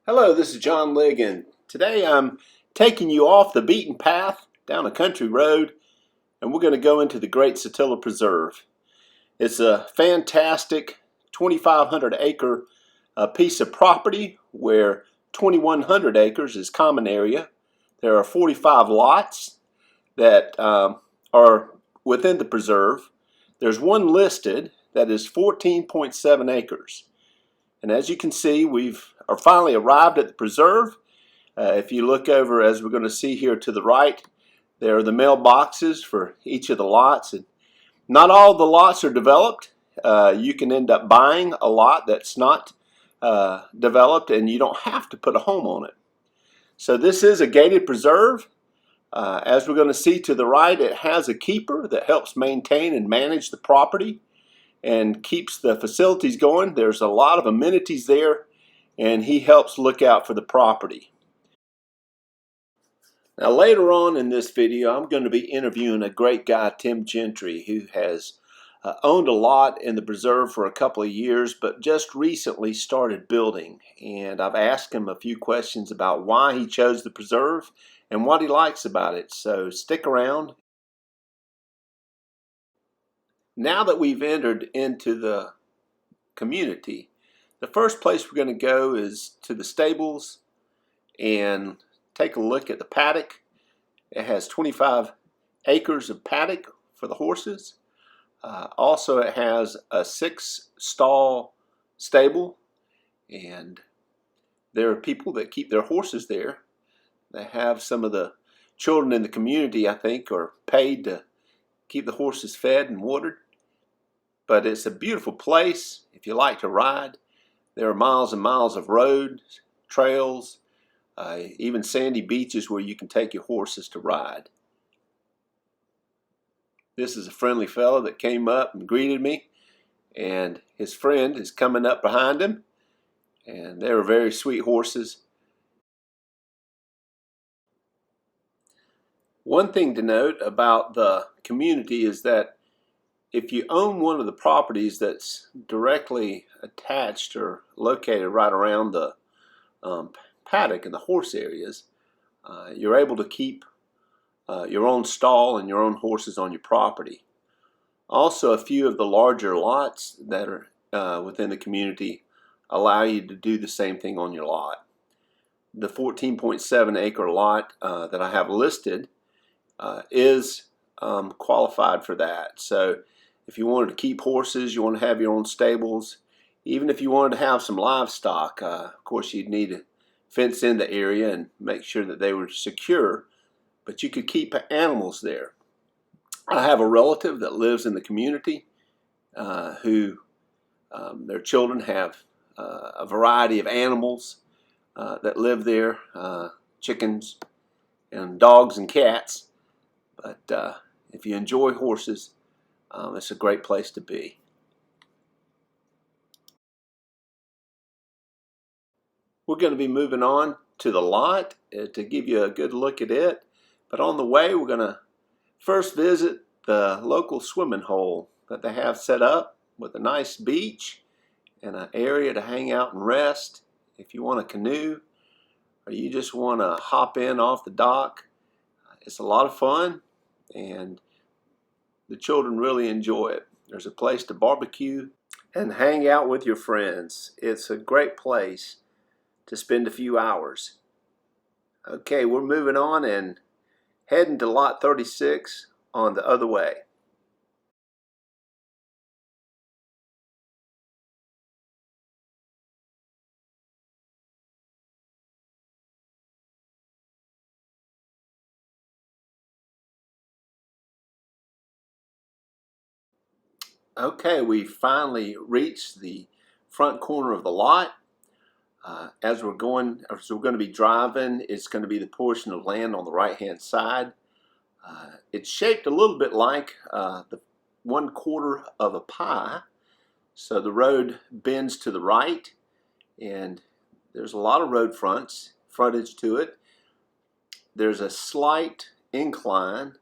Hello, this is John Ligon. Today I'm taking you off the beaten path down a country road, and we're going to go into the Great Satilla Preserve. It's a fantastic 2,500 acre piece of property where 2,100 acres is common area. There are 45 lots that are within the preserve. There's one listed that is 14.7 acres. And as you can see, we've finally arrived at the preserve. If you look over, as we're going to see here to the right, there are the mailboxes for each of the lots. And not all the lots are developed. You can end up buying a lot that's not developed, and you don't have to put a home on it. So this is a gated preserve. As we're going to see to the right, it has a keeper that helps maintain and manage the property and keeps the facilities going. There's a lot of amenities there, and he helps look out for the property. Now later on in this video, I'm going to be interviewing a great guy, Tim Gentry, who has owned a lot in the preserve for a couple of years, but just recently started building. And I've asked him a few questions about why he chose the preserve and what he likes about it. So stick around. Now that we've entered into the community, the first place we're going to go is to the stables and take a look at the paddock. It has 25 acres of paddock for the horses. Also, it has a 6-stall stable, and there are people that keep their horses there. They have some of the children in the community, I think, are paid to keep the horses fed and watered. But it's a beautiful place if you like to ride. There are miles and miles of roads, trails, even sandy beaches where you can take your horses to ride. This is a friendly fellow that came up and greeted me, and his friend is coming up behind him, and they were very sweet horses. One thing to note about the community is that if you own one of the properties that's directly attached or located right around the paddock and the horse areas, you're able to keep your own stall and your own horses on your property. Also, a few of the larger lots that are within the community allow you to do the same thing on your lot. The 14.7 acre lot that I have listed is qualified for that. So if you wanted to keep horses, you want to have your own stables, even if you wanted to have some livestock, of course you'd need to fence in the area and make sure that they were secure, but you could keep animals there. I have a relative that lives in the community who their children have a variety of animals that live there, chickens and dogs and cats. But if you enjoy horses, it's a great place to be. We're going to be moving on to the lot to give you a good look at it. But on the way, we're going to first visit the local swimming hole that they have set up with a nice beach and an area to hang out and rest. If you want a canoe or you just want to hop in off the dock, it's a lot of fun and the children really enjoy it. There's a place to barbecue and hang out with your friends. It's a great place to spend a few hours. Okay, we're moving on and heading to lot 36 on the other way. Okay, we finally reached the front corner of the lot. As we're going to be driving, it's going to be the portion of land on the right-hand side. It's shaped a little bit like the 1/4 of a pie. So the road bends to the right, and there's a lot of road frontage to it. There's a slight incline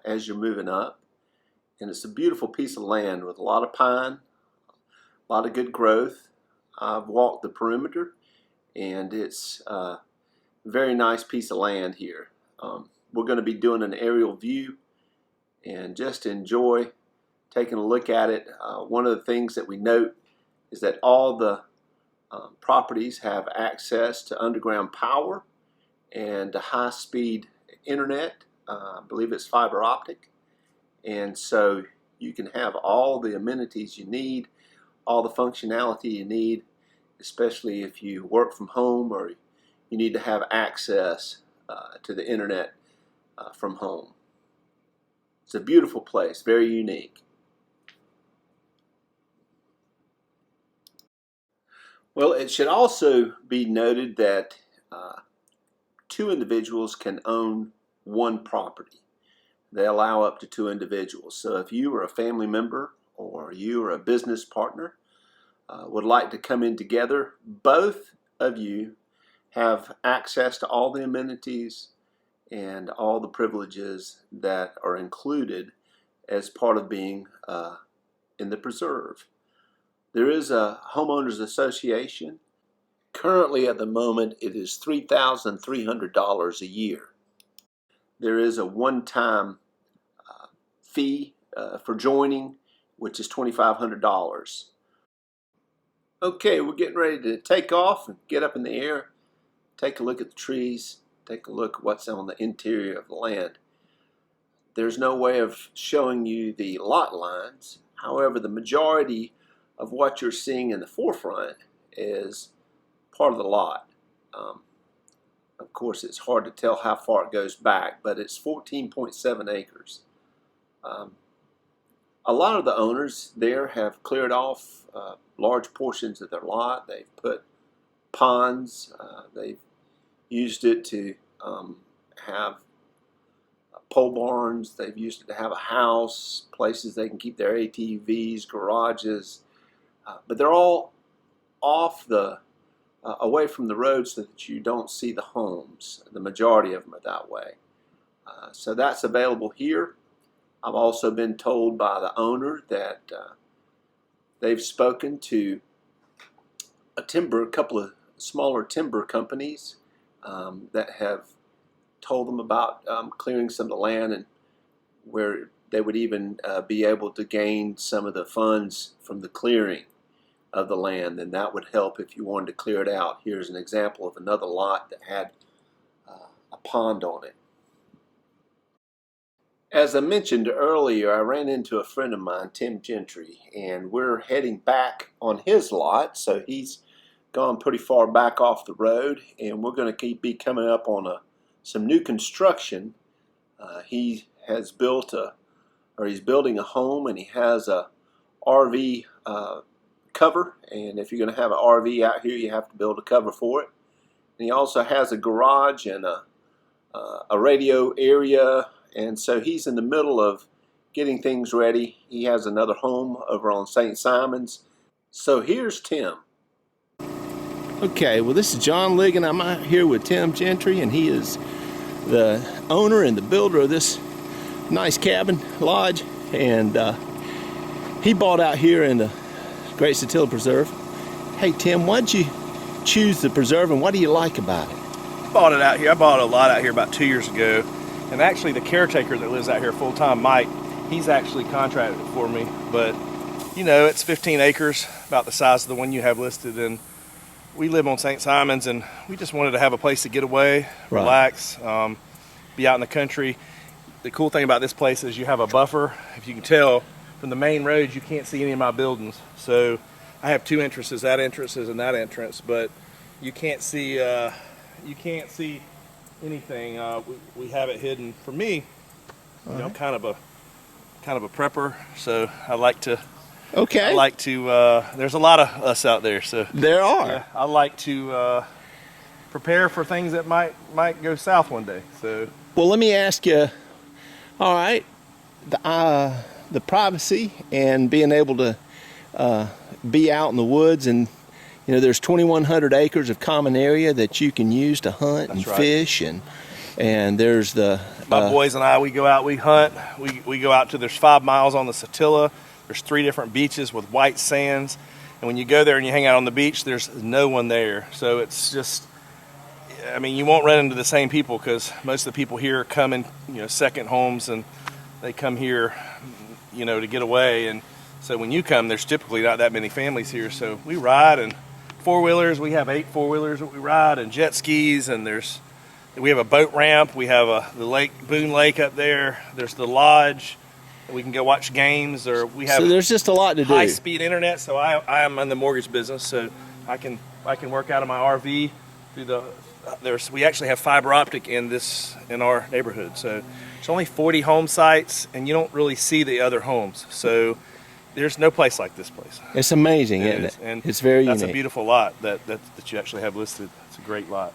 as you're moving up, and it's a beautiful piece of land with a lot of pine, a lot of good growth. I've walked the perimeter, and it's a very nice piece of land here. We're going to be doing an aerial view and just enjoy taking a look at it. One of the things that we note is that all the properties have access to underground power and a high-speed internet. I believe it's fiber optic, and so you can have all the amenities you need, all the functionality you need, especially if you work from home or you need to have access to the internet from home. It's a beautiful place, very unique. Well, it should also be noted that two individuals can own one property. They allow up to two individuals. So if you are a family member or you are a business partner, would like to come in together, both of you have access to all the amenities and all the privileges that are included as part of being in the preserve. There is a homeowners association. Currently at the moment it is $3,300 a year. There is a one-time fee for joining, which is $2,500. Okay, we're getting ready to take off and get up in the air, take a look at the trees, take a look at what's on the interior of the land. There's no way of showing you the lot lines. However, the majority of what you're seeing in the forefront is part of the lot. Of course, it's hard to tell how far it goes back, but it's 14.7 acres. A lot of the owners there have cleared off large portions of their lot. They've put ponds. They've used it to have pole barns. They've used it to have a house, places they can keep their ATVs, garages. But they're all off the away from the road so that you don't see the homes. The majority of them are that way. So that's available here. I've also been told by the owner that they've spoken to a couple of smaller timber companies that have told them about clearing some of the land, and where they would even be able to gain some of the funds from the clearing of the land, and that would help if you wanted to clear it out. Here's an example of another lot that had a pond on it. As I mentioned earlier, I ran into a friend of mine, Tim Gentry, and we're heading back on his lot, so he's gone pretty far back off the road, and we're going to be coming up on some new construction. He has he's building a home, and he has a RV cover, and if you're going to have an RV out here, you have to build a cover for it. And he also has a garage and a radio area, and so he's in the middle of getting things ready. He has another home over on St. Simon's. So here's Tim. Okay, well, this is John Ligon. I'm out here with Tim Gentry, and he is the owner and the builder of this nice cabin lodge, and he bought out here in the Great Satilla Preserve. Hey Tim, why'd you choose the preserve, and what do you like about it? I bought it out here. I bought a lot out here about 2 years ago, and actually the caretaker that lives out here full-time, Mike, he's actually contracted it for me. But you know, it's 15 acres, about the size of the one you have listed, and we live on St. Simon's, and we just wanted to have a place to get away, relax, be out in the country. The cool thing about this place is you have a buffer. If you can tell from the main road, you can't see any of my buildings. So I have two entrances, that entrance and that entrance, but you can't see anything. We have it hidden. For me, you know, kind of a prepper, so I like to. Okay. I like to. There's a lot of us out there, so there are. Yeah, I like to prepare for things that might go south one day. So. Well, let me ask you. All right, the privacy and being able to be out in the woods, and you know, there's 2,100 acres of common area that you can use to hunt and fish, and there's the my boys and I, we go out, we hunt, we go out to, there's 5 miles on the Satilla. There's 3 different beaches with white sands, And when you go there and you hang out on the beach, there's no one there. So it's just, I mean, you won't run into the same people because most of the people here come in, second homes, and they come here, to get away. And so when you come, there's typically not that many families here. So we ride, and four-wheelers, we have 8 four-wheelers that we ride, and jet skis, and we have a boat ramp. We have the lake, Boone Lake up there. There's the lodge. We can go watch games, or we have. So there's just a lot to do. High-speed internet. So I am in the mortgage business, so I can work out of my RV through we actually have fiber optic in our neighborhood. So there's only 40 home sites, and you don't really see the other homes. So there's no place like this place. It's amazing, isn't it? And it's very unique. That's a beautiful lot that you actually have listed. It's a great lot.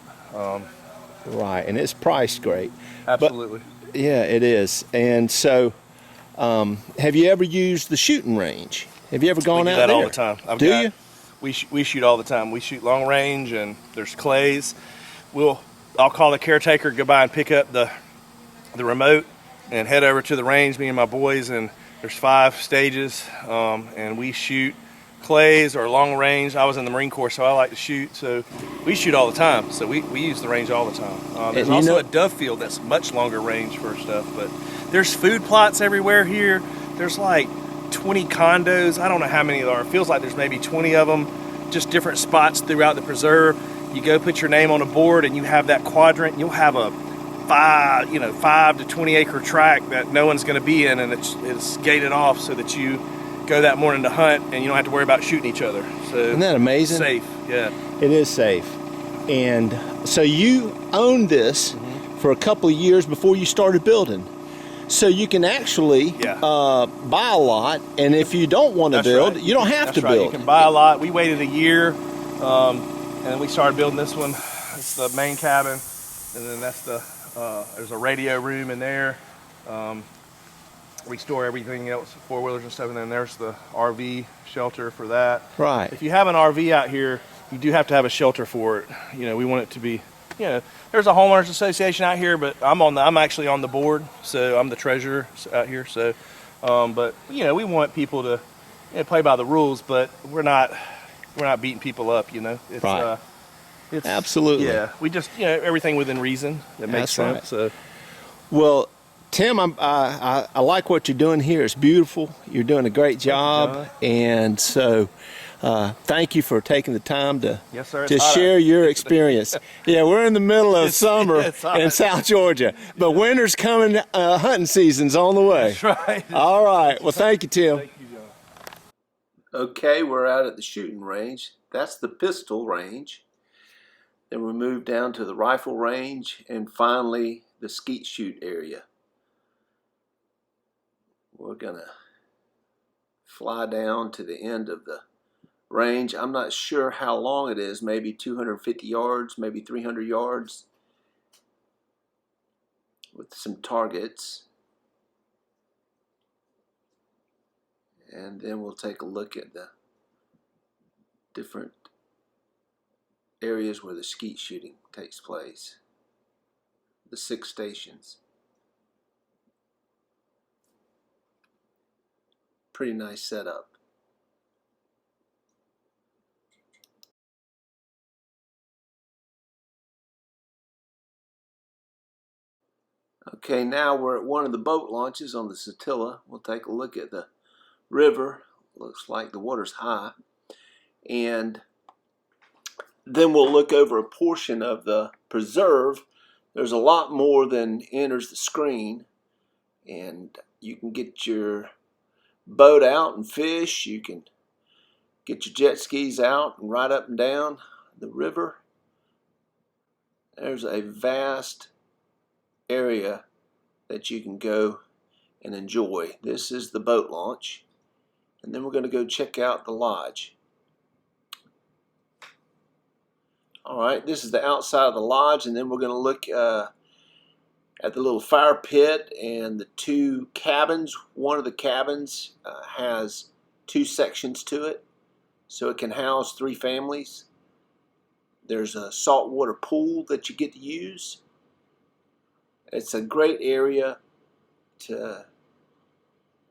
Right, and it's priced great. Absolutely. But, yeah, it is. And so, have you ever used the shooting range? Have you ever gone out there? We do that all the time. Do you? We shoot all the time. We shoot long range, and there's clays. I'll call the caretaker, go by and pick up the remote, and head over to the range, me and my boys, and there's 5 stages, and we shoot clays or long range. I was in the Marine Corps, so I like to shoot. So we shoot all the time. So we use the range all the time. There's also a dove field that's much longer range for stuff. But there's food plots everywhere here. There's like 20 condos. I don't know how many there are. It feels like there's maybe 20 of them, just different spots throughout the preserve. You go put your name on a board, and you have that quadrant. You'll have a 5 to 20 acre tract that no one's going to be in, and it's gated off so that you go that morning to hunt, and you don't have to worry about shooting each other. So isn't that amazing? Safe, yeah. It is safe. And so you owned this for a couple of years before you started building. So you can actually buy a lot, and if you don't want to build, you don't have to build. You can buy a lot. We waited a year, and we started building this one. It's the main cabin, and then that's there's a radio room in there. We store everything else, four-wheelers and stuff, and then there's the RV shelter for that. Right. If you have an RV out here, you do have to have a shelter for it. We want it to be, there's a homeowners association out here, but I'm actually on the board, so I'm the treasurer out here. So, but we want people to play by the rules, but we're not beating people up. It's, right. It's, absolutely. Yeah, we just everything within reason that makes sense. Right. So, well, Tim, I like what you're doing here. It's beautiful. You're doing a great job, and so thank you for taking the time to share your experience. Yeah, we're in the middle of summer in South Georgia, but winter's coming. Hunting season's on the way. That's right. All right. Well, thank you, Tim. Thank you, John. Okay, we're out at the shooting range. That's the pistol range. Then we move down to the rifle range, and finally the skeet shoot area. We're gonna fly down to the end of the range. I'm not sure how long it is, maybe 250 yards, maybe 300 yards, with some targets. And then we'll take a look at the different areas where the skeet shooting takes place. The 6 stations. Pretty nice setup. Okay, now we're at one of the boat launches on the Satilla. We'll take a look at the river. Looks like the water's high. And then we'll look over a portion of the preserve. There's a lot more than enters the screen. And you can get your boat out and fish. You can get your jet skis out and ride up and down the river. There's a vast area that you can go and enjoy. This is the boat launch, and then we're going to go check out the lodge. Alright, this is the outside of the lodge, and then we're going to look at the little fire pit and the 2 cabins. One of the cabins has 2 sections to it, so it can house 3 families. There's a saltwater pool that you get to use. It's a great area to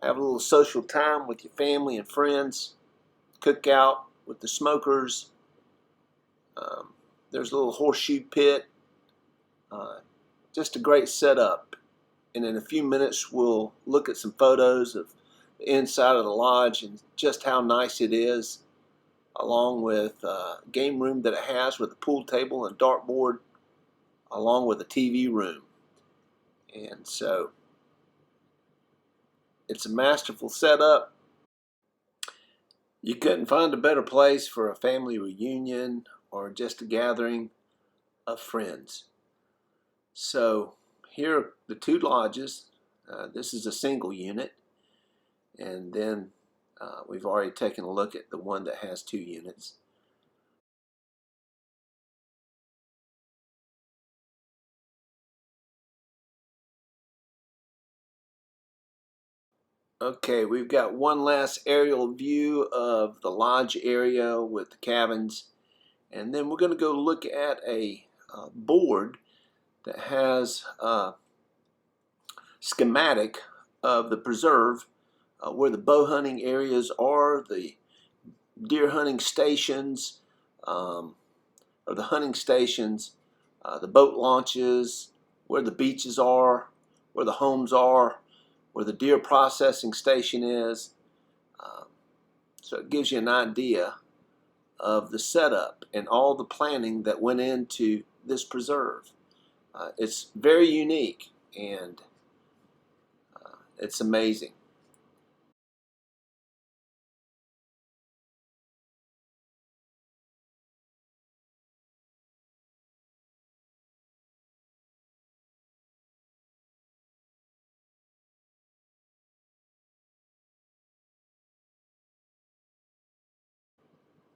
have a little social time with your family and friends, cook out, with the smokers. There's a little horseshoe pit. Just a great setup. And in a few minutes, we'll look at some photos of the inside of the lodge and just how nice it is, along with a game room that it has with a pool table and dartboard, along with a TV room. And so it's a masterful setup. You couldn't find a better place for a family reunion or just a gathering of friends. So here are the two lodges. This is a single unit, and then we've already taken a look at the one that has 2 units. Okay, we've got one last aerial view of the lodge area with the cabins, and then we're going to go look at a board that has a schematic of the preserve, where the bow hunting areas are, the deer hunting stations, or the hunting stations, the boat launches, where the beaches are, where the homes are, where the deer processing station is. So it gives you an idea of the setup and all the planning that went into this preserve. It's very unique, and it's amazing.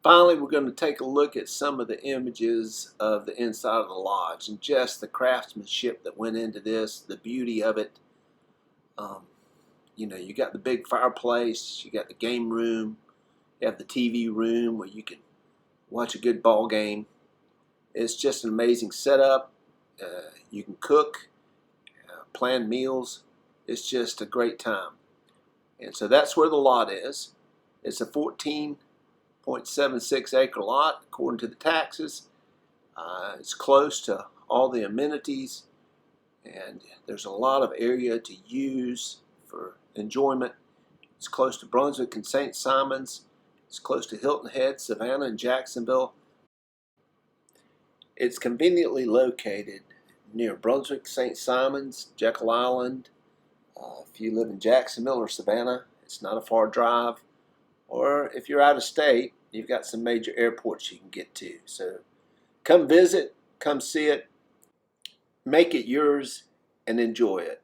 Finally, we're going to take a look at some of the images of the inside of the lodge and just the craftsmanship that went into this, the beauty of it. You got the big fireplace, you got the game room, you have the TV room where you can watch a good ball game. It's just an amazing setup. You can cook, plan meals. It's just a great time. And so that's where the lot is. It's a 14.76 acre lot according to the taxes. It's close to all the amenities, and there's a lot of area to use for enjoyment. It's close to Brunswick and St. Simons. It's close to Hilton Head, Savannah, and Jacksonville. It's conveniently located near Brunswick, St. Simons, Jekyll Island. If you live in Jacksonville or Savannah, it's not a far drive. Or if you're out of state, you've got some major airports you can get to. So come visit, come see it, make it yours, and enjoy it.